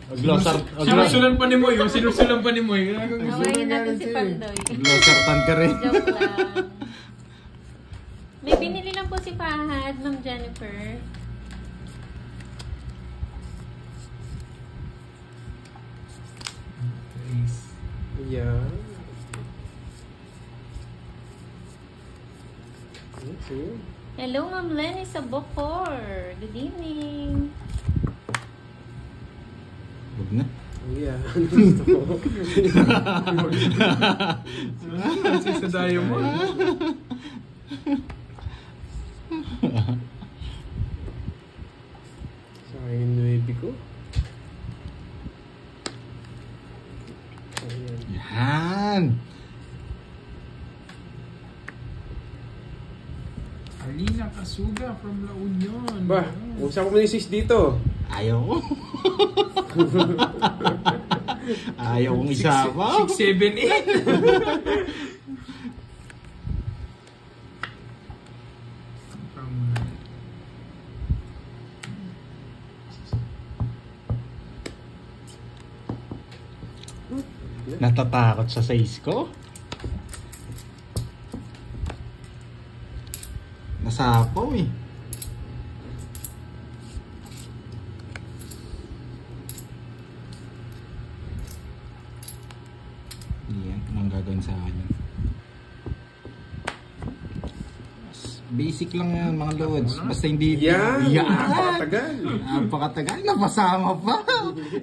Sinusulan pa ni Moy. Sinusulan pa ni Moy. Awayin natin si Pandoy. Glossartan ka rin. Joke lang. May binili lang po si Fahad, Ma'am Jennifer. Yeah. Okay. Hello, Ma'am Lenny sa Bocor. Good evening. Huwag na. Yeah. Sa Diamond. Sayang yung 9 ko. Ayan. Yan. Alina Kasuga from La Union. Ba, usap ko mo yung 6 dito. Ayaw ko. Ayaw kong isama. 6, 7, 8. Natatakot sa size ko. Nasapaw eh. Yan, anong gagawin sa akin yun? Basic lang yan mga loads. Basta hindi... Yan! Yan! Napakatagal! Napakatagal! Napasama pa!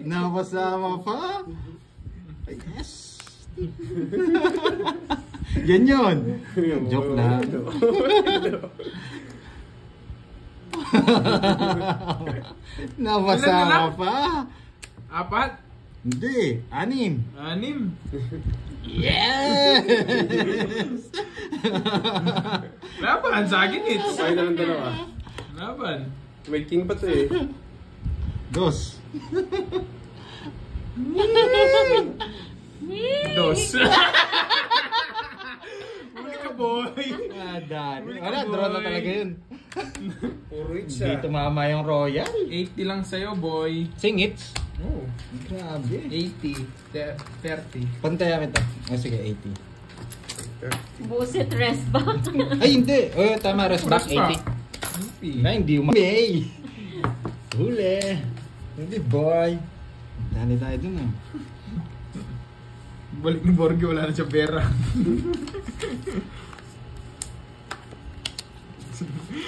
Napasama pa! Yes! Yan yun! Joke lang. Napasama pa! 4? Hindi! 6! 6? Yes! Laban sa akin eh. Ay na lang dalawa. Laban. May king pa to eh. 2! 2. Huli ka, boy. Dali. Wala, draw na talaga yun. Puro hits Hindi tumama yung Royal. 80 lang sa'yo, boy. Singits. Oh, Grabe. 80. 30. Pantaya kita. Oh, sige, 80. Buset, rest back. Ay, hindi. Oh, tama. Rest back, Rest back. 80. Na, hindi May. Huli. Hindi, boy. Dali tayo dun ah. Balik ni Borgie, wala na siya pera.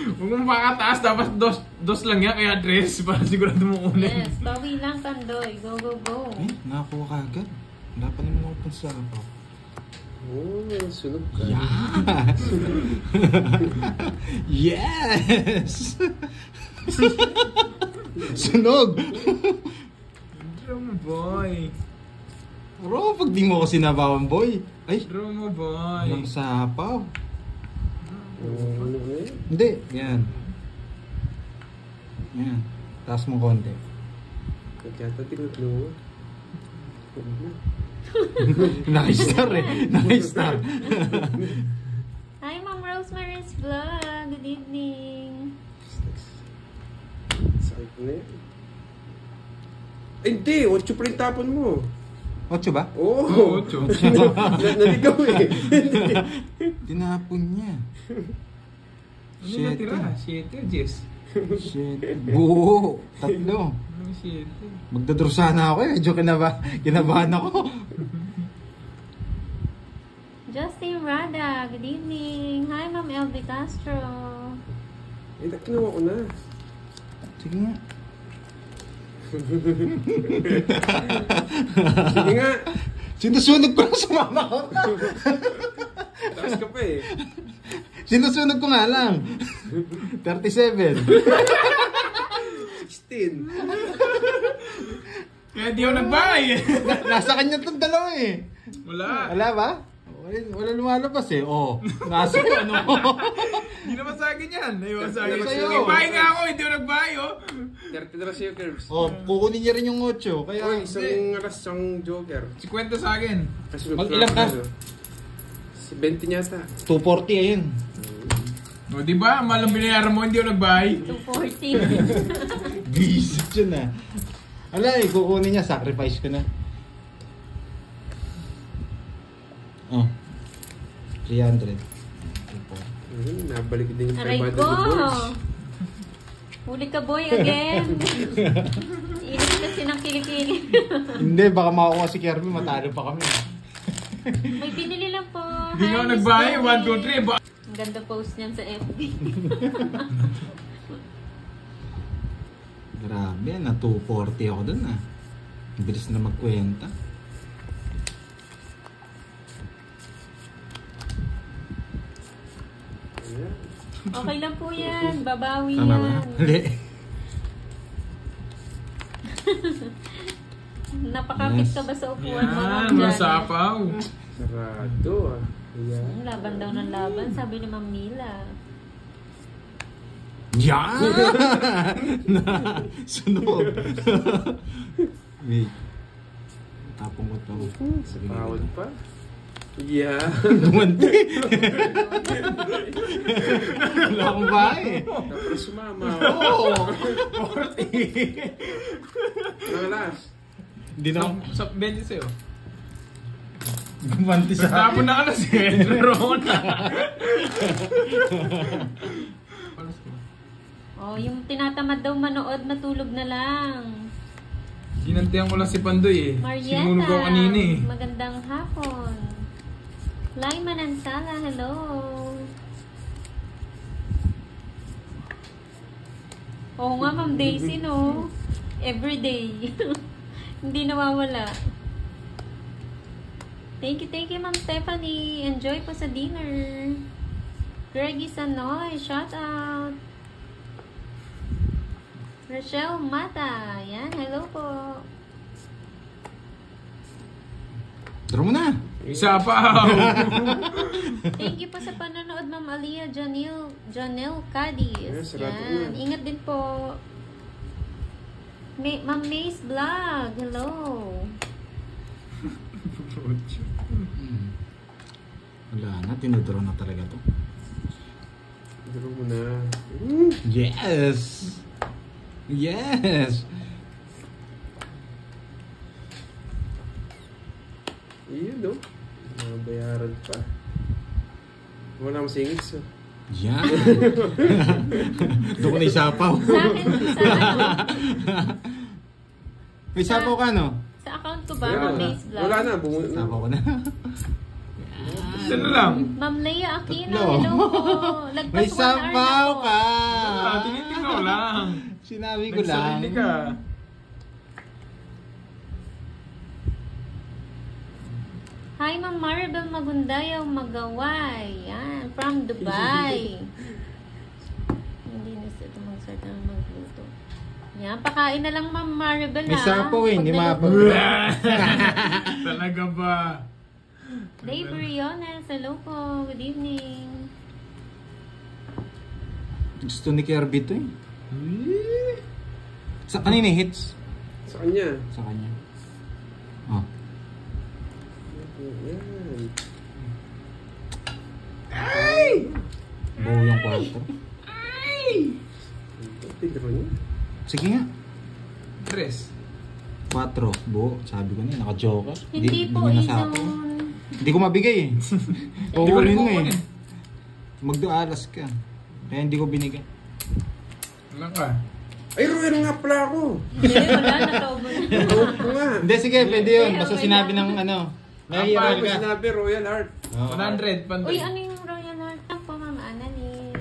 Huwag mong makataas, dapat dos lang yan, kaya 3 para sigurado mo ulit. Yes, bawi lang, Pandoy. Go, go, go. Eh, nakakuha ka agad. Wala pa naman ako sa ako. Oh, sunog ka. Yes! Sunog! Draw mo, boy. Bro, pag di mo ako sinabawan, boy. Ay, Draw mo, boy. anong sapaw? Ano eh? Hindi, yan. Yan. Taas mo konti. Nagkatatingin mo. Nakistar eh. Nakistar. Hi, Ma'am Rosemary's Vlog. Good evening. Sakit na yan. Ay, hindi! 8 pa rin tapon mo. 8 ba? Oo! 8. Naligaw eh. Tinapon niya. Ano natira? 7 o 10? Shit. Buo. 3. Ano 7? Magdadraw sana ako eh. Medyo kinabahan ako. Justin Rada. Good evening. Hi, Ma'am LB Castro. Eh, kinuha ko na. Sige nga. Sige nga. Sinusunog ko lang sa mama ko. Taas ka pa eh. Sinusunog ko nga lang. 37. 16. Kaya di ako nag-buy. Nasa kanya itong dalawa eh. Wala. Wala ba? Wala lumalabas eh. Oh, nasa ko ano. Hindi naman sa akin yan. Ayun sa akin. Sa'yo. Nag-buy nga ako, hindi ako nag-buy, oh. 30 na sa'yo, Curbs. Oh, kukunin niya rin yung 8. Kaya Oy, isang aras, isang joker. 50 sa akin. Kasi Mag-ilang ka? 20 niya ata. 240 ayun. O, di ba? Malang binayaran mo, hindi ako nag-buy. 240. Visit yun ah. Ala, kukunin niya. Sacrifice ko na. Oh. 300. Nabalik din yung 500 Aray ni ko! Boys. Huli ka boy again! Init kasi ng kilikili. Hindi, baka makuha si Kirby. Matalo pa kami. May binili lang po. Hindi nga Hi, nagbahay. Miss 1, 2, Gary. 3. Ang ganda post niyan sa FB. Grabe, na 240 ako dun ah. Bilis na magkwenta. Okay lang po yan. Babawi Tama ba? yan. Hali. Napakapit ka ba sa upuan mo? Ma'am Yan, Janet? masapaw. Sarado ah. Ayan. Laban daw ng laban, sabi ni Ma'am Mila. Yan! Sunog. Wait. Tapong ko ito. Pawad pa. Yeah. Gumanti. Wala akong bahay. Tapos sumama. Oo. Ang last. Hindi na ako. Sa 20 sa'yo. Gumanti sa Tapon na ka na si Rona. Oh, yung tinatamad daw manood, matulog na lang. Sinantihan ko lang si Pandoy eh. Marietta, Sinunog ako kanina eh. magandang hapon. Lyman Ansala, hello. Oo nga, Ma'am Daisy, no? Everyday. Hindi nawawala. Thank you, Ma'am Stephanie. Enjoy po sa dinner. Greggy Sanoy, shout out. Rochelle Mata, yan, hello po. Tara mo na. Sapaw! Thank you po sa panonood, Ma'am Aliyah Janelle Cadiz. Yes, sarado Yan. yan. Ingat din po. Ma'am May's Vlog, hello. Wala na, tinudro na talaga to. Duro mo na. Yes! Yes! Iyon no. Mabayaran pa. Wala akong singits. Yan! Doon ko na isapaw. Sa akin, May isapaw ka, no? sa account ko ba, Ma'am May's Vlog? Wala na. Isapaw ko na. Ito na lang. Ma'am Leia Aquino, Tatlo. hello po. Lagpas May 1 hour na sapaw po. ka! Tinitin ko lang. Sinabi ko lang. Nagsarili ka. Hi, Ma'am Maribel Magundayaw Magaway. Yan, from Dubai. Hindi na ito mag-start na magluto. Yan, pakain na lang, Ma'am Maribel, May sapaw eh, hindi Pag mapag- Talaga ba? Dave Briones, hello po. Good evening. Gusto ni Kirby to eh. Sa kanina hits. Sa kanya. Sa kanya. Oh. Yan. Buo yung kwarto. Tigro niya. Sige nga. 3. 4. Buo. Sabi ko na, naka-joker. Hindi po, niya Izon. nasapaw. Hindi ko mabigay eh. Hindi ko Kukunin rin mo eh. kukunin. Magdualas ka. Kaya hindi ko binigay. Wala ka. Ay, Royal nga pala ako. Hindi, wala, nataubo na. Tawag ko nga. Hindi, sige, pwede yun. Okay, Basta okay sinabi lang. ng ano. Ang Nahihirap paano ka. sinabi, Royal Heart. Oo. 100, Pandoy. Uy, ano yung Royal Heart lang po, Ma'am Annalyn?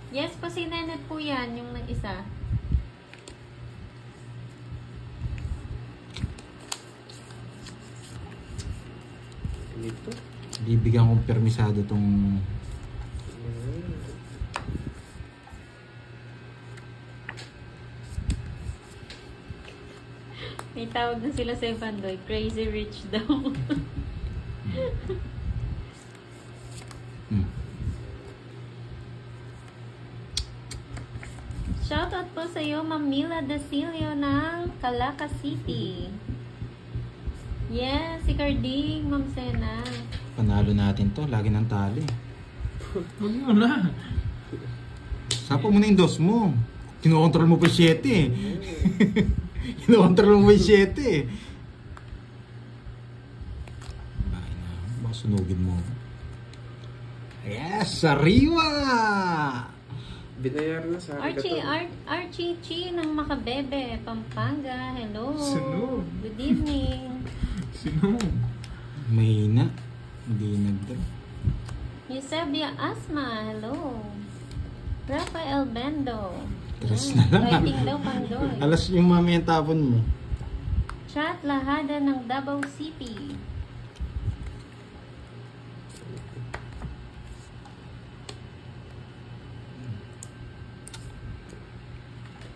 Yes po, si Nenet po yan, yung isa. Ito. Bibigyan kong permisado tong... May tawag na sila sa Evandoy, Crazy Rich daw. Hmm. Shoutout po sa iyo, Ma'am Mila Dasilio ng Calaca City. Yes, si Carding, Ma'am Sena. Panalo natin to. Lagi ng tali. Huwag mo na. Sapa mo na yung dos mo. Kinokontrol mo pa 7 eh. Kinokontrol mo yung 7 eh. Bakit na? Baka sunugin mo. Yes! Sariwa! Binayaran na sa akin. Archie Chi ng Makabebe, Pampanga. Hello. Sunog. Good evening. Sino? Mahina. Hindi nagdala. Eusebia Asma. Hello. Rafael Bendo. Tres na lang. Writing daw Pandoy. Alas yung mami yung tapon mo. Chat Lahada ng Davao City.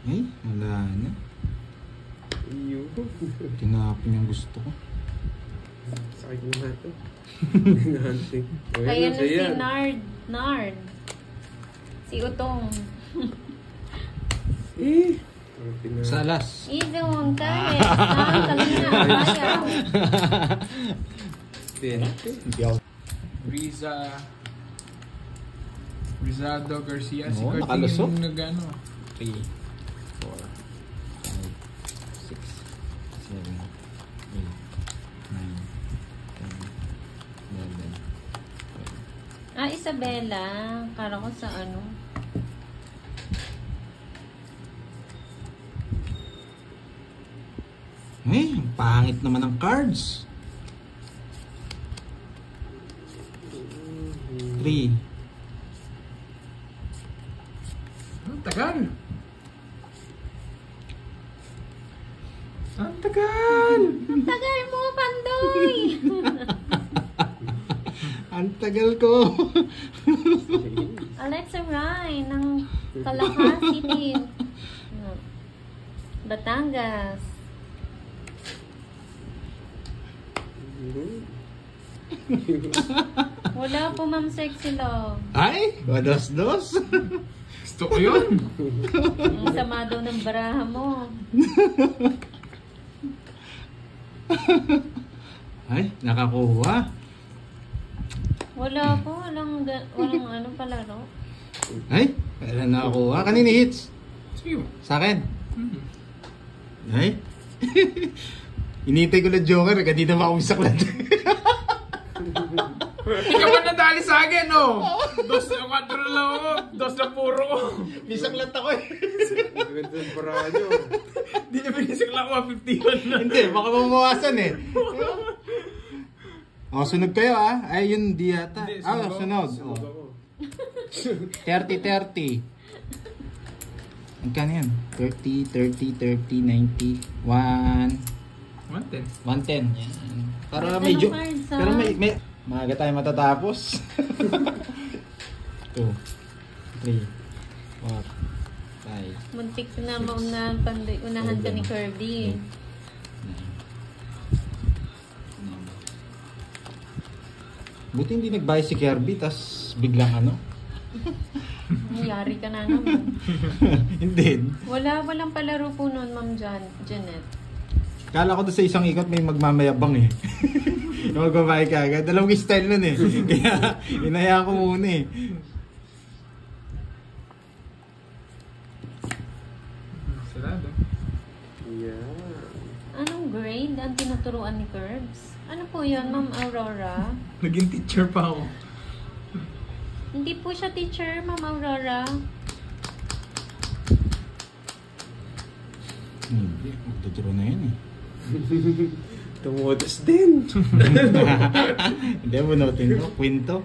Ay, wala na. Iyo. Tinapon yung gusto ko. Sakit na ito. Nanting. Kaya na si Nard. Si Utong. Sa alas. Izong, Kayes. Kalina, Ayaw. Hindi ako. Rizado Garcia. Si Oo, Carting nakalusot. yung nag-ano. 3, 4, 5, 6, 7, 8, 9, 10, 11, 12. Isabella. Kala ko sa ano. Eh, ang pangit naman ng cards. 3. Ang tagal. Ang tagal. Ang tagal mo, Pandoy! Ang tagal ko. Alexa Rai ng Calacas City. Batangas. Wala po, Ma'am Sexy Love. Ay, wados-dos. Gusto ko yun. Ang sama daw ng baraha mo. Ay, nakakuha. Wala po, walang ano palaro. Ay, kailan nakakuha? Kanina hits? Sa'yo. Sa akin. Ay. Initay ko na joker, kanina makumisaklat. Hindi ka pa nadali sa akin, no? 2 na 4 lang ako. 2 na puro ko. Bisaklat ako eh. Ganda ng paraan nyo. Hindi na binisakla ko, 51 na. Hindi, baka mabawasan eh. Oh, sunog kayo ah. Ay, yun di yata. Hindi, Ah, sunog. sunog. Sunog Oh. ako. 30-30. Magkano yan? 30, 90, 1... 110. 110. Yan. Para Ganda medyo... ng cards, ah. Pero may... Maaga tayo matatapos. 2, 3, 4, 5, Muntik na maunahan Pandoy. Unahan ka ni Kirby. 9. Buti hindi nagbayad si Kirby, tas biglang ano? Nangyari ka na naman. Hindi. Walang palaro po noon, Ma'am Janet. Kala ko doon sa isang ikot may magmamayabang eh. Yung magbabayad ka agad. Dalawang style nun eh. Kaya inaya ko muna eh. Sarado. Yeah. Anong grade ang tinuturuan ni Curbs? Ano po yun, Ma'am Aurora? Naging teacher pa ako. Hindi po siya teacher, Ma'am Aurora. Hindi. Magtuturo na yun eh. Tumudas din. Hindi, bunutin ko. Kwento.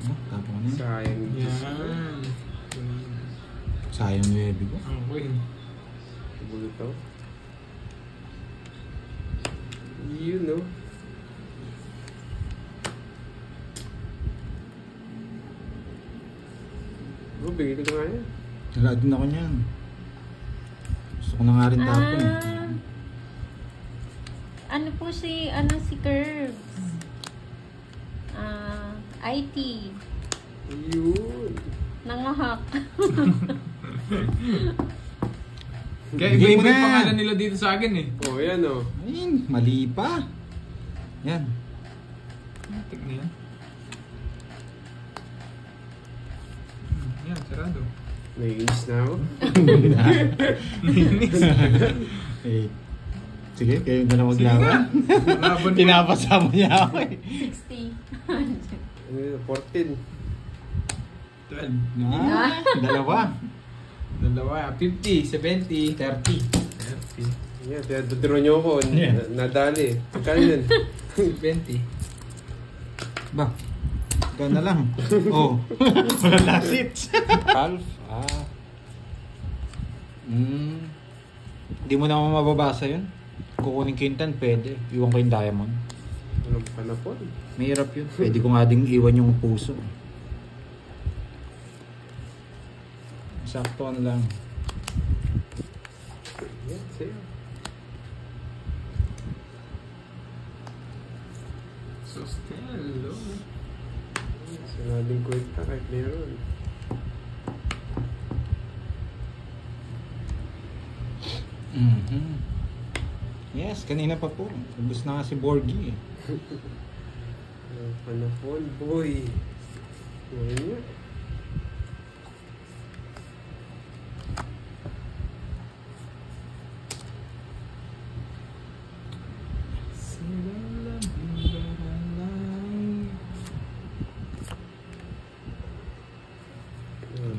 Oh, tapos na yun. Sayang. Yan. Sayang 9 ko. Ang queen. Bulto. You know. Oh, bigyan ko nga yan. Wala din ako niyan. Gusto ko na nga rin tapon eh. Ano po si Curbs? IT. Yun. Nangahak. Kaya Game iba-iba yung na. pangalan nila dito sa akin eh. Oh, yan oh. Ayun, mali pa. Yan. Tignan yan. Yan, sarado. Naiinis na ako. Eh, sige, kayo na lang maglaban. Laban Pinapasama niya ako eh. 60. 14. 12. Dalawa. Dalawa. 50, 70, 30. Yeah, tinatuturo niyo ako. Yeah. Nadali. Magkano yun? 20. Ba? Ikaw na lang. Oh. Wala last hits. Half. Hindi mo naman mababasa yun. Kukunin ko yung 10, pwede. Iwan ko yung diamond. Walang panapon. Mahirap yun. Pwede ko nga ding iwan yung puso. Sakto lang. Yeah, sa'yo. Sustelo. Sinabing kwenta kahit meron. Yes, kanina pa po. Ubus na nga si Borgie eh. Panapon, boy. Ngayon nga.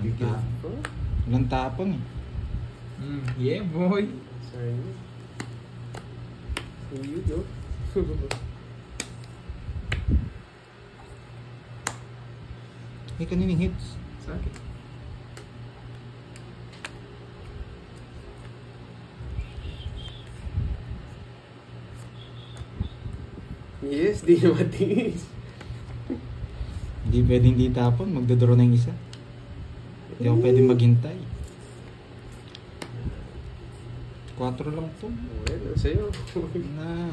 Bigyan ko. Walang tapon eh. Yeah, boy. Sayang. Who you go? Eh, kanining hits. Sa akin. Yes, di na matiis. Hindi pwedeng di tapon. Magdodoro na yung isa. Hindi ako pwedeng maghintay. 4 lang po. Well, sa'yo. Na.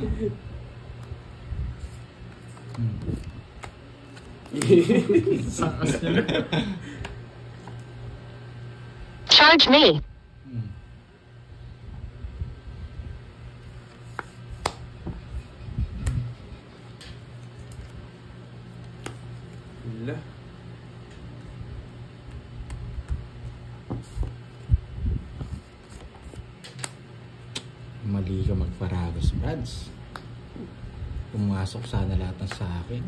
Sakas niya. Charge me. Wala. Mali ka magparagos, Brads. Pumasok sana lahat ng sa akin.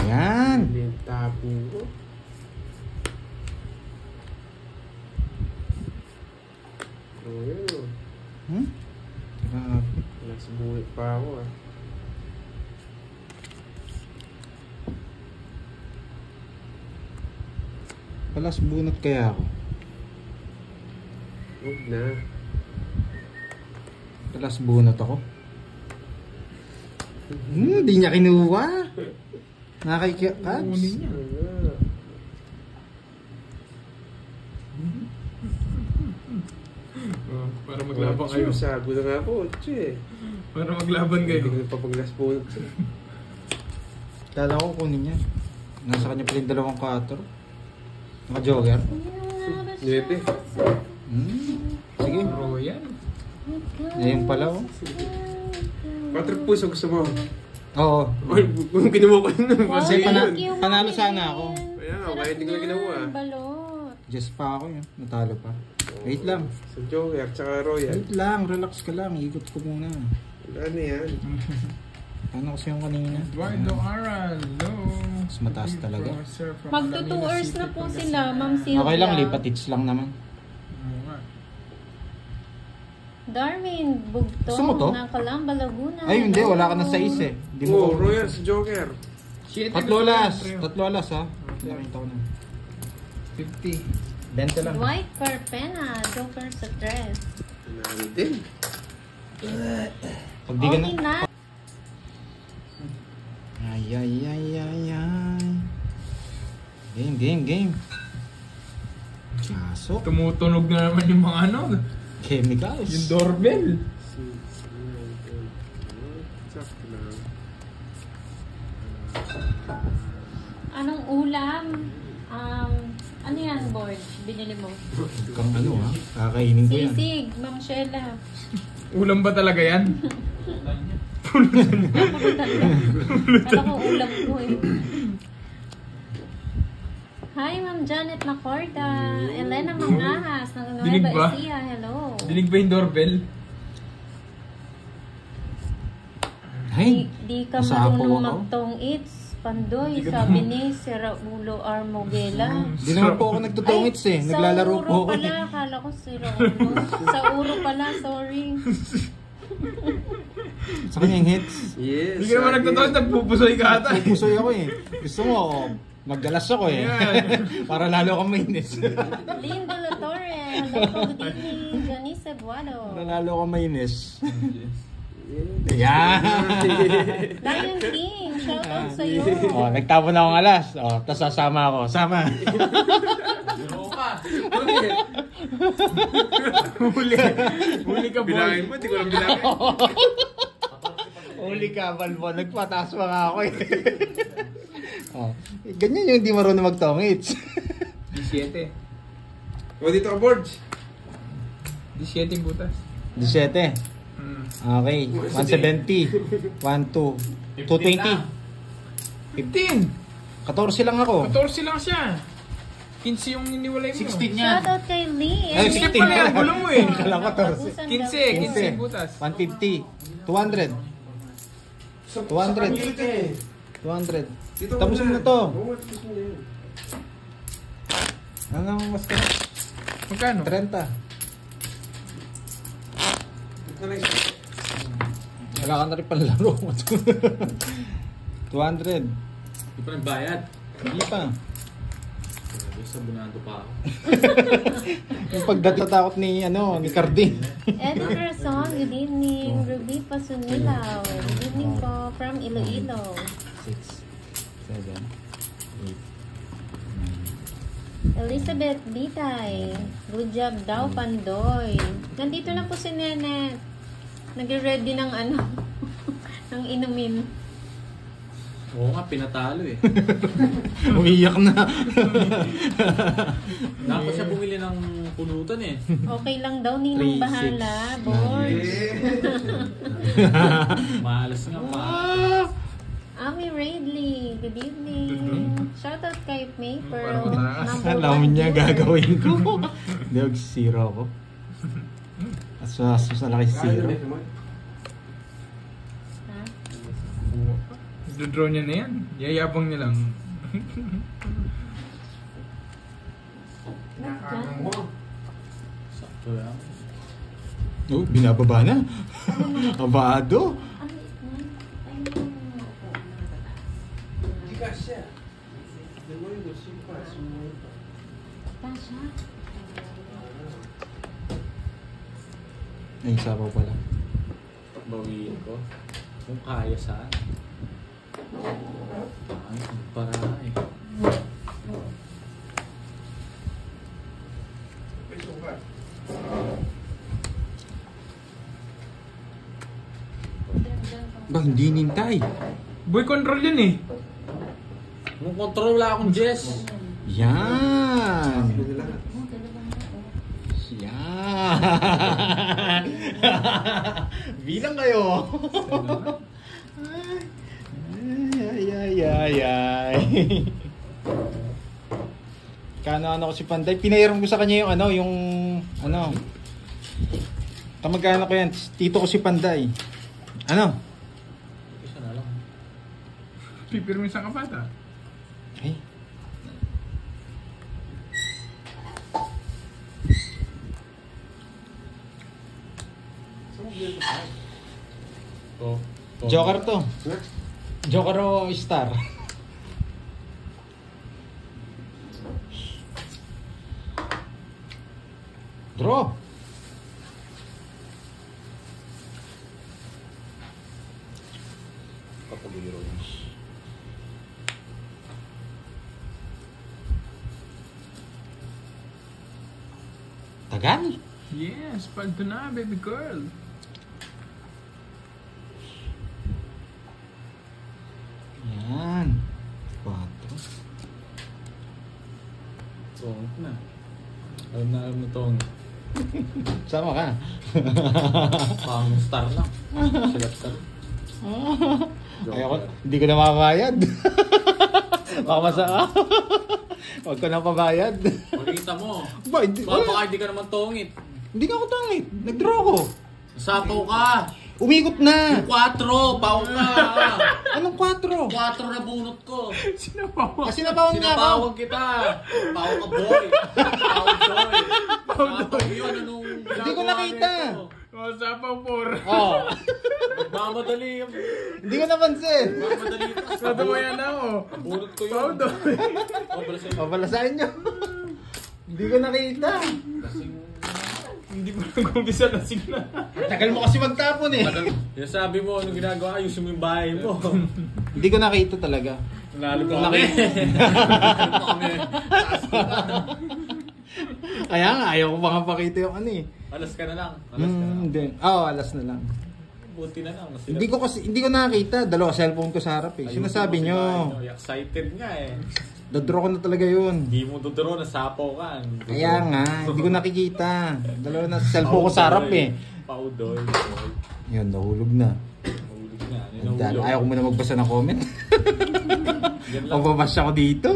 Yan. Hindi yung tapping ko. Oh, yun o. Grabe. Nasa buhay pa ako ah. Palas bunot kaya ako. Huwag na. Palas bunot ako. Di niya kinuha. Nakikikabs. Kunin niya. Wala. Oh, para maglaban kayo. Sago na nga ako, che. Para maglaban Hindi ko kayo. napapaglas po. Kala ko kunin niya. Nasa kanya pala yung 2 4. Naka-jogger. Nuebe. Sige. Royal. Ngayon pala oh. 4 puso gusto mo. Oo. Kung kinuha ko yun, Kasi kasi pana- panalo sana ako. Kaya nga, kaya hindi ko na ginawa. Balot. Just pa ako yun. Natalo pa. Wait lang. Sa Joker, tsaka Royal. Wait lang. Relax ka lang. Ikot ko muna. Wala na yan. Ano kasi yung kanina? Eduardo Aral. Hello. Mas mataas talaga. Magto 2 hours na po sila, Ma'am Sylvia. Okay lang. Lipat hits lang naman. Oo nga. Darwin, Bugtong, Gusto mo to? ng Calamba, Laguna. Ay, hindi. Wala ka na sa is eh. Hindi mo Oh, ko- Royal sa Joker. Shit, 3 alas. 3 alas ha. Nakita ko na. 50. 20 lang. Dwight Carpena, Joker sa Tres. Nanalo din. Pag di ka na. Okay na. Ay. Game. Pasok. Tumutunog na naman yung mga ano. Chemicals. Yung doorbell. Sakto lang. Anong ulam? Ano yan, board? Binili mo? Kang ano ha? Kakainin ko yan. Sisig, Ma'am Sheila. Ulam ba talaga yan? Kala ko ulam ko eh. Hi, Ma'am Janet Lacorda. Elena Mangahas. Ng Dinig Nueva ba? Ecija. Hello. Dinig ba yung doorbell? Ay, Di ka nasapo marunong ako. magtong eats. Pandoy, sabi ni Sir Ulo Armogela. Di naman po ako nagtutungits eh. Naglalaro po ako. Sa uro pala, akala ko Sir Ulo. Sa uro pala, sorry. Sa kanyang hits. Yes. Hindi ka naman nagtatawas, nagpupusoy ka ata. Pupusoy ako eh. Gusto mo, magdalas ako eh. Para lalo kang mainis. Lindo Latore. Hello po, good evening. Janice Cebuano. Para lalo kang mainis. Ayan. Lion King, shout out sa'yo. Oh, nagtapon na akong alas. Oh, tapos sasama ako. Sama. Huli ka, boy. Bilangin mo, hindi ko lang bilangin. Uli ka, Balbo. Nagpataas pa nga ako eh. Oh, ganyan yung hindi marunong magtongits. 17. O, dito ka, Borge. 17 butas. 17. Okay. 170. 12. 220. 15. 14 lang ako. 14 lang siya. 15 yung iniwalay mo. 16 yan. Shout out kay Lee. Ay, 16 16 pala yan. Gulong mo eh. Kala ko 14. 15 butas. 150. 200. 200. 200. Tapos mo na to. Oo, tapos mo na yun. Ano ang mas ka? Magkano? 30. Ito na isa. Wala ka na rin panlaro. 200. Hindi pa nagbayad. Hindi pa. Sabunado pa ako. Yung pagdatatakot ni Cardin. Eddie Person, good evening. Ruby Pasunilaw. Good evening po from Iloilo. 6, 7, 8. Elizabeth Bitay. Good job daw, Pandoy. Nandito na po si Nenet. Nagre-ready ng ng inumin. Oo nga, pinatalo eh. Umiyak na. Dapat siya bumili ng pulutan eh. Okay lang daw, ninong 3, bahala. 6, Board. Maalas nga pa. Ami Raidley, good evening. Shoutout kay May Pearl. Alam niya gagawin ko. Hindi, mag-zero ako. Asus na laki zero. Ha? Dodraw niya na yan. Yayabang niya lang. Sakto lang. Oh, binababa na. Abado. Hindi ka siya. Dalawa yung gusto pa. Tasha. Ay, sabaw pala. Bawiin ko. Kung kaya saan. Ay, para eh. Ba, hindi nintay. Boy control yun eh. Kung control wala akong Jess. Yan. Yan. Bilang kayo. Ay, ay, ay, ay. Kano ko si Panday. Pinairam ko sa kanya yung kamag-anak ko yan. Tito ko si Panday. Isa na lang. Pipirmin sa kapata. Ay. Joker to. Joker o star. Draw. Kapag-iro yun. Tagal. Yes, paldo na, baby girl. Yan. 4. So, na. Alam na tong Sama ka. pang star na. Silat ka. Ayoko, hindi ko na mabayad. Baka masaka. Huwag ko na pabayad. Makikita mo. Ba, hindi, Baka hindi ka naman tongit. hindi ka ako tangit. Nag-draw ko. Sapaw ka. Umikot na. 4, pao ka. Anong 4? 4 na bunot ko. Sinabawa. Kasi nabawan niya ako. Sinapawag kita. Pao ka boy. Pao boy. Sapaw yun. Anong Hindi ko nakita. Oh, sapaw 4. Oh, Magmamadali. hindi ko napansin. Magmamadali pa. Natumayan ako. Bunot ko yun. Paudo. Pabalasahin nyo. Hindi ko nakita. Hindi pa nag-umpisa na sigla. Tagal mo kasi magtapon eh. Yung sabi mo, anong ginagawa? Ayusin mo yung bahay mo. Hindi ko nakita talaga. Nalo pa kami. Kaya nga, ayaw ko pa nga pakita yung ano eh. Alas ka na lang. Alas ka na lang. Hindi. Oo, alas na lang. Buti na lang. Hindi ko nakita. Dalawa cellphone ko sa harap eh. Sinasabi nyo. Excited nga eh. Dadraw ko na talaga yun. Hindi mo duduro, nasapaw ka. Kaya nga, hindi ko nakikita. Dalawa na cellphone ko sa harap eh. Paudoy. Yun, nahulog na. Nahulog na. Dahil ayaw ko muna magbasa ng comment. Pababasa ko dito.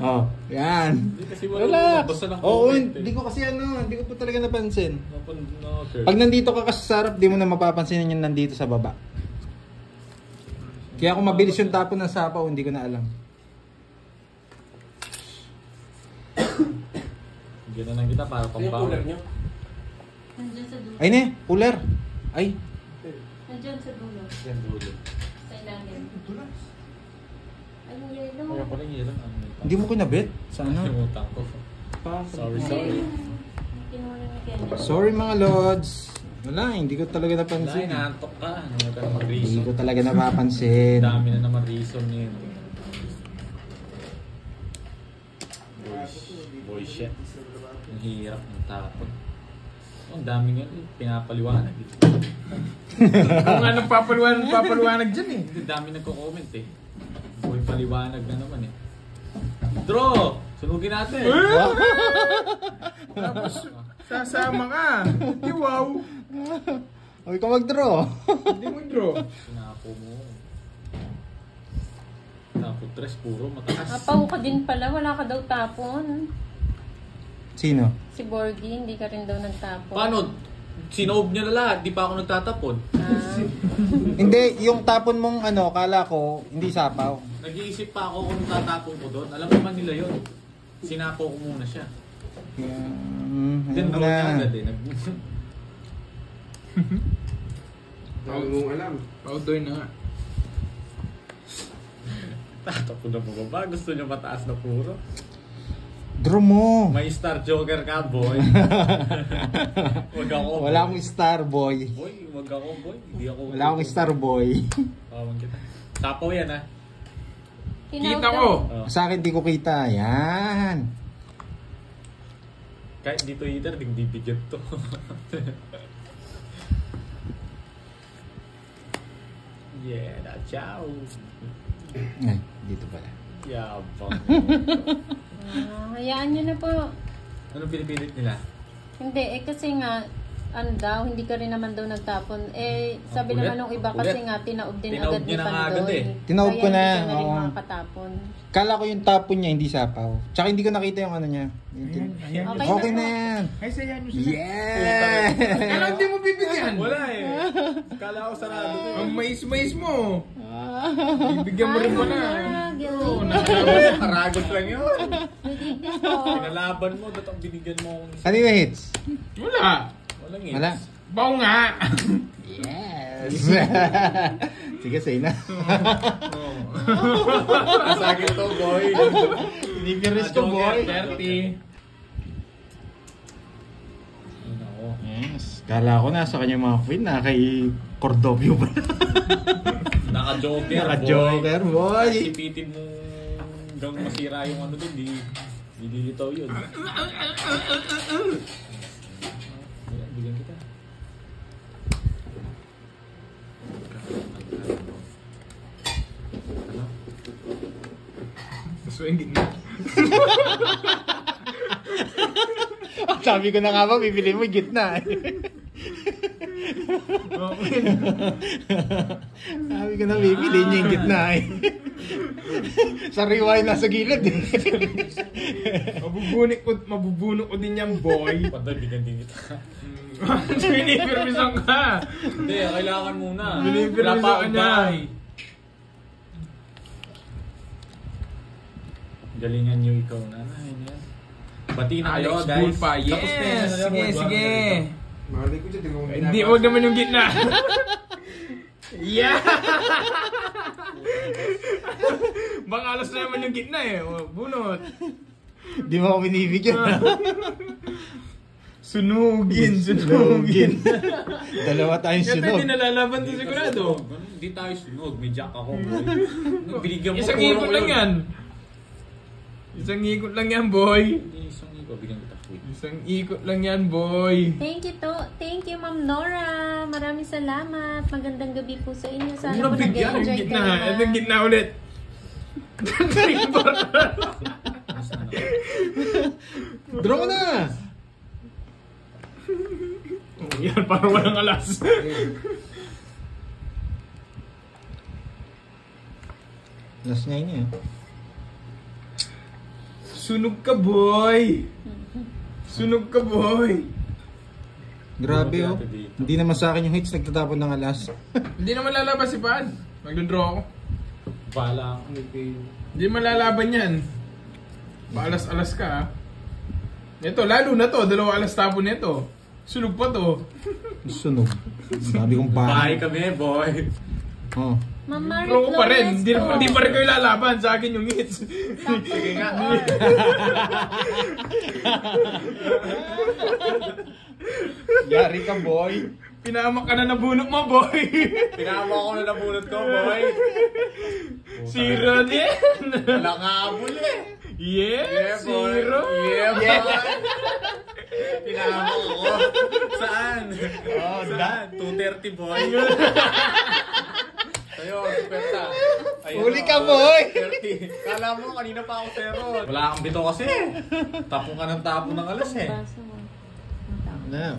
Oh, yan. Hindi kasi wala Relax. magbasa ng Oo, comment eh. hindi ko kasi hindi ko pa talaga napansin. No, sir. Pag nandito ka kasi sa harap, di mo na mapapansin yung nandito sa baba. Kaya kung mabilis yung tapon ng sapaw, hindi ko na alam. Gano'n lang kita para Yung pambawa. cooler nyo. Nandyan sa dulo. Ay ne, cooler. Ay. Nandyan sa dulo. Yan dulo. Sa ilalim. Ay, yellow. Kaya pala yun. Hindi mo kinabit? Sana. Nakalimutan ko. Sorry. Kinuha na ni Kenny. Sorry mga lods. Wala, hindi ko talaga Wala, napansin. inaantok ka. Ano ka na Hindi mag-reason? ko talaga napapansin. Dami na naman reason yun. Boy shit. Ang hirap ng tapon. Ang dami nga pinapaliwanag. Kung nga nagpapaliwanag dyan eh. Ang dami nagko-comment eh. Boy paliwanag na naman eh. Draw! Sunugin natin! Tapos, sasama ka. Di wow. Huwag ka mag-draw. Hindi mo draw. Sinapo mo. Tapos tres puro mataas. Apaw ka din pala. Wala ka daw tapon. Sino? Si Borgie, hindi ka rin daw nagtapon. Paano? Sinoob niya na lahat. Di pa ako nagtatapon. Ah, Hindi, yung tapon mong kala ko, hindi sapaw. Nag-iisip pa ako kung tatapon ko doon. Alam naman nila yun. Sinapo ko muna siya. Kaya, Then ayun draw niya na. agad eh. Tawag mong alam. Paudoy na nga. Tatapon na bumaba. Gusto niya mataas na puro. Draw mo. May star joker ka, boy. Wag ako. Wala akong star boy. Boy, wag ako, boy. Hindi ako. Wala akong star boy. Tawag kita. Sapaw yan, ha? Kita ko. Oh. Sa akin, di ko kita. Yan. Kahit dito either, bibigyan to. Yeah, that's ciao. Ay, dito pala. Yabang. hayaan nyo na po. Ano pinipilit nila? Hindi, kasi nga, hindi ka rin naman daw nagtapon. Sabi Ulit? naman nung iba Ulit? kasi nga, tinaob din Tinaob agad ni niya na nga Pandoy. agad eh. Tinaob ko Kaya na, hindi ka na rin oo. makakatapon. Kala ko yung tapon niya, hindi sapaw. Tsaka hindi ko nakita yung ano niya. Okay na yan. Ay, saya nyo sila. Yeah! Kala hindi mo bibigyan. Wala eh. Kala ko sarado to. Ang mais-mais mo. Bibigyan mo rin mo na. Oo, Galing. Karagot lang yun. Ridiculous po. Pinalaban mo, datang binigyan mo akong isa. Ano yung hits? Wala. Walang hits. Wala. Bao nga. Yes! Sige, say na. Sa akin to, boy. Inipiris ko, boy. 30. Ako. Yes. Kala ko nasa kanya mga queen na kay Cordovio ba? Naka-joker, Naka-joker, boy. Sipitin mo hanggang masira yung ano dun, di lilitaw yun. Bigyan kita. Swingin na. Sabi ko na nga ba, bibili mo gitna. Okay. Sabi ko na bibili niya yung gitna. Sariwa yung nasa gilid. Mabubunok ko din yan, boy. Pandoy, bigyan din kita. Binipirmisan ka. Hindi, kailangan muna. Binipirmisan Wala pa ka akong niya. bahay. Galingan nyo ikaw na. Bati na kayo, Alex guys. Bulpa. Tapos na Yes, yan, sige, wag sige. dito. Mahali ko dyan, Hindi, huwag naman yung gitna. Yeah! Baka alas na naman yung gitna eh. O, bunot. Di mo ako binibigyan. Sunugin. Dalawa tayong Kaya sunog. hindi nalalaban to sigurado. Hindi tayo sunog. May jack ako. Binigyan mo Isang puro ikot ko lang yun. yan. Isang ikot lang yan, boy. Hindi, isang ikot. Bigyan kita. Wait. Isang ikot lang yan, boy. Thank you, Ma'am Nora. Maraming salamat. Magandang gabi po sa inyo. Sana Ano po bigyan? Yung nag-enjoy gitna. kayo. Ito yung gitna ulit. Nasaan ako? Draw mo na! Yan, parang walang alas. Last 9 niya. Sunog ka, boy. Sunog ka, boy. Grabe oh. Hindi naman sa akin yung hits, nagtatapon ng alas. Hindi naman lalaban si Pad. Magdodraw ako. Bala ako. Hindi malalaban yan. Paalas-alas ka, ha? Ito, lalo na to. 2 alas tapon nito. Sunog pa to. Sunog. Sabi kong Bahay bahay. kami, boy. Oh. Ma'am Marie Pro ko pa rin. Flores po. Hindi pa rin kayo lalaban. Sa akin yung hits. Sige nga. Yari ka boy. Pinahamak ka na nabunok mo, boy. Pinama ko na nabunot ko, boy. Zero din. Wala nga abol eh. Yes, boy. zero. Yeah, boy. Pinama ko. Saan? Oh, Saan? 230, boy. Sa'yo, pesta. Huli ka, boy. 30. Kala mo, kanina pa ako zero. Wala kang bito kasi. Tapong ka ng tapong ng alas eh. Baso mo. Na.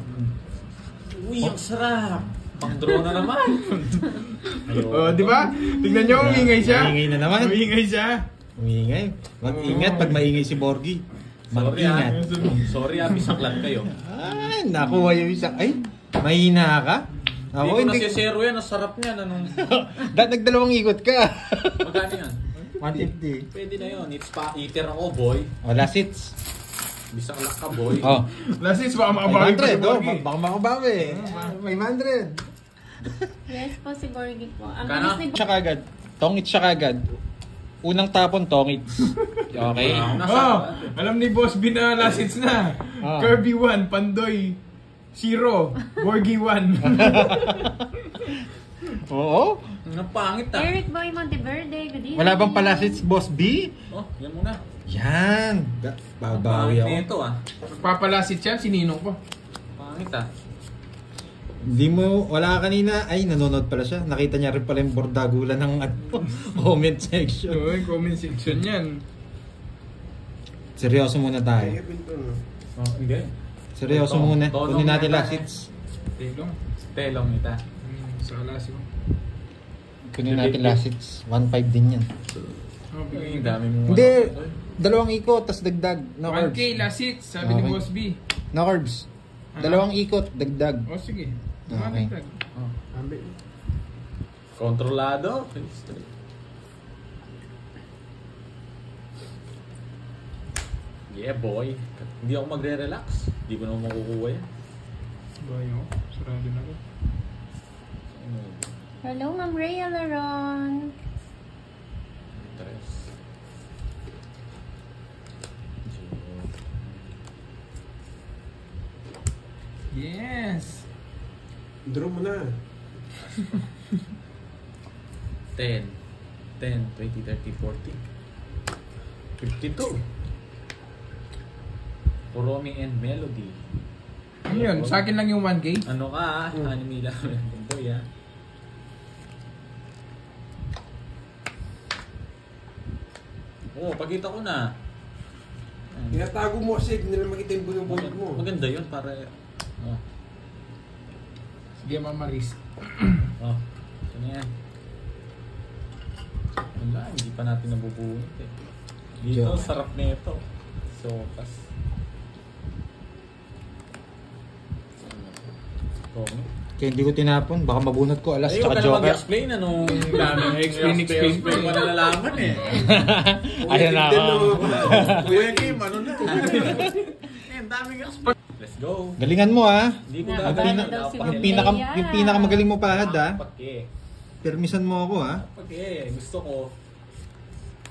Uy, ang sarap. Pang-draw na naman. Oh, di ba? Tingnan nyo, umingay siya. Umingay na naman. Umingay siya. Umingay. Mag-ingat pag maingay si Borgie. Sorry ah. Mag-ingat. Sorry ah, bisaklan kayo. Ay, nakuha yung isa. Ay, mahina ka? Hindi ko na si zero yan. Ang sarap niyan. Anong... Nagdalawang ikot ka. Magkano yan? 150. Pwede na yun. It's pa-eater ako, boy. O, last hits. Bisaklak ka, boy. Oh. Last is, baka makabawi pa si 500. Oh, Borgie. baka makabawi. 500. Yes po si Borgie po. Ang Kana? bilis ni Siya kagad. Tongits siya kagad. Unang tapon, tongits. Okay? Oh, alam ni Boss B na last hits na. Ah. Kirby 1, Pandoy 0, Borgie 1. Oo. Ang pangit ah. Eric Boy Monteverde. Good evening. Wala bang palasit boss B? Oh, yan muna. Yan. Babawi Pangit ako. nito ah. Magpapalasit yan, sininong ko. Pangit ah. Hindi mo, wala ka kanina. Ay, nanonood pala siya. Nakita niya rin pala yung bordagulan ng comment section. So, yung comment section yan. Seryoso muna tayo. Oh, hindi. Seryoso Tonong- muna. tonong Kunin natin nata last hits. Tilong. Telong nita. Sa alas ko. Kunin natin last hits. 1.5 din yan. Oh, bigay Ang ka. dami mo. Hindi. Dalawang ikot, tas dagdag. No 1K carbs. last hits, sabi ni Okay. Boss B. No carbs. Dalawang ikot, dagdag. O sige. Okay. Tumatagtag. Kontrolado. Yeah, boy. Hindi ako magre-relax. Hindi ko naman makukuha yan. Bayo, sarado na ko. Hello, Ma'am Rhea Laron. Tres. Yes! Draw mo na. 10, 20, 30, 40. 52. Kuromi and Melody. Ano yun? Sa akin lang yung 1K? Ano ka ah? Anime lang. Boy ah. Oo, pagkita ko na. Tinatago mo kasi, hindi nila makita yung bunong-bunong mo. Maganda yun para... Oh. Sige, Mama Riz. Oh. Ano yan? Wala, hindi pa natin nabubunot eh. Dito, Joke. sarap na ito. Sopas. Comic. Kaya hindi ko tinapon. Baka mabunot ko alas Ay, huwag tsaka ka na Joker. mag-explain. Anong daming explain ko na nalalaman eh. Ayun na ako. Kuya Kim, ano na? Ang daming explain. Let's go. Galingan mo ha. Hindi ko Nakabala na daw si Yung pinakamagaling mo pahad ha. Pake. Permisan mo ako ha. Pake. Gusto ko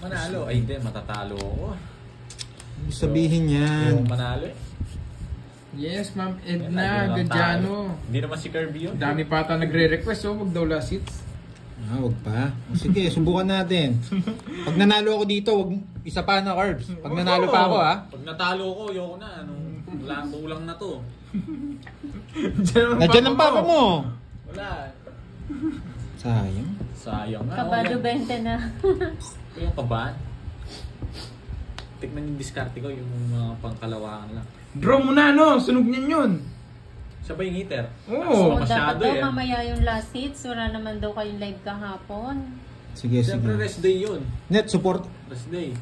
manalo. Ay hindi, matatalo ako. Sabihin yan. Yung manalo eh. Yes, Ma'am Lagi Edna lang Gadiano. tayo. Hindi naman si Kirby yun. Dami pa ata nagre-request, oh, wag daw last hits. Wag pa. O, sige, subukan natin. Pag nanalo ako dito, wag isa pa na carbs. Pag nanalo pa ako ha. Pag natalo ko, ayoko na. Kulang na to. Nandiyan ang papa mo. Wala. Sayang. Sayang nga. Kabado 20 na. Ito yung kabahan. Tikman yung diskarte ko, yung mga pangkalawaan lang. Draw mo na, no? Sunog niyan yun. Siya ba yung hitter? Oo. So, dapat Masyado daw eh. mamaya yung last hits. Wala naman daw kayong live kahapon. Sige, Siyempre sige. rest day yun. Net, support. Rest day.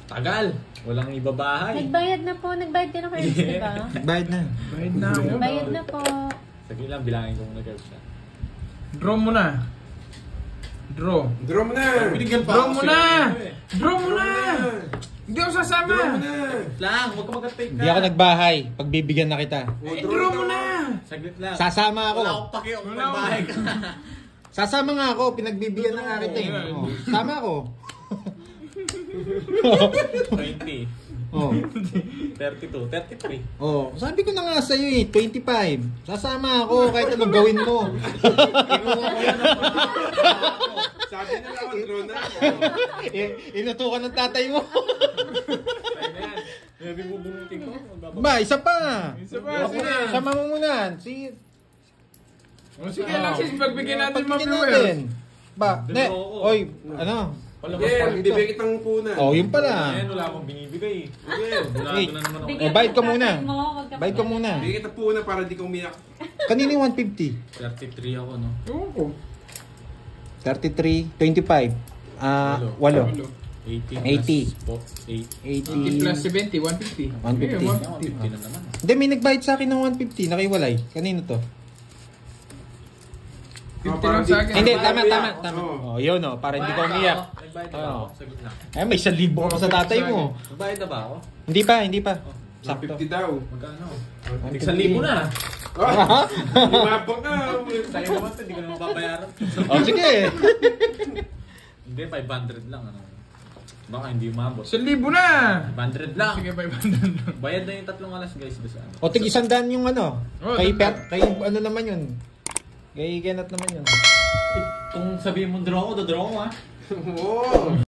Tagal. Walang ibabahay. Nagbayad na po. Nagbayad din ako, Ernst, di ba? Bayad na. Bayad na ako. Nagbayad na po. Sige lang, bilangin ko muna girls siya. Draw mo na. Draw. Draw mo na! Binigyan Draw mo na! eh. Draw mo na! Hindi ako sasama. Draw mo na! Lang, huwag ka mag-take ka. Hindi ako nagbahay. Pagbibigyan na kita. Eh, draw mo na! Saglit lang. Sasama ako. Wala akong pakiyo kung magbahay ka. Sasama nga ako. Pinagbibigyan na nga kita eh. Oh, sama ako. 20. Oh. 32. 33. Oh, sabi ko na nga sa'yo eh, 25. Sasama ako kahit anong gawin mo. Kinuha ko yan ang mga Sabi nila ako, draw na ako. Inutukan ng tatay mo. Tayo na yan. Maybe bubunutin ko. Ba, isa pa. Isa pa, Ako sige. na, sama mo muna. Si, O sige lang, sis. Pagbigyan natin mga pagbigyan viewers. natin. Ba, Dalawa ne, ako. oy, ano? Yeah, bibigyan kitang punan. Oh, yun pala. Ayan, wala akong binibigay. Bulado Wait. na naman ako. Bigyan bayad ka ng muna. tatay mo, wag ka Bayad ka muna. Bibigyan kita punan para di ka umiyak. Kanina yung 150. 33 ako, no? Oo ko. 33, 25. Walo. 80 80. plus 80 80. 80. plus 70, 150. 150. Okay, 50 na naman. Hindi, may nagbayad sa akin ng 150. Nakiwalay. Kanino to? 50 lang sa akin. Hindi, Para tama, umiyak. tama, tama. Oo. Oh, yun oh, para hindi ka umiyak. Nagbayad na ba ako? Saglit lang. Ay, may 1,000 ako sa tatay mo. Nagbayad na ba ako? Hindi pa, hindi pa. Sakto. 50 daw. Magkano? 150. 1,000 na. Ah! Lumabang ka! Sa'yo naman ito, hindi ko naman babayaran. Oh, sige. Hindi, 500 lang. Ano. Baka hindi umabot. 1,000 na! 500 lang. Sige, 500 lang. Bayad na yung 3 alas guys. Basta ano. O, tig 100 yung ano. Oh, Kay tanda. kay ano naman yun. Kay Kenneth naman yun. Kung sabihin mo draw ko, draw ko ha. Oo!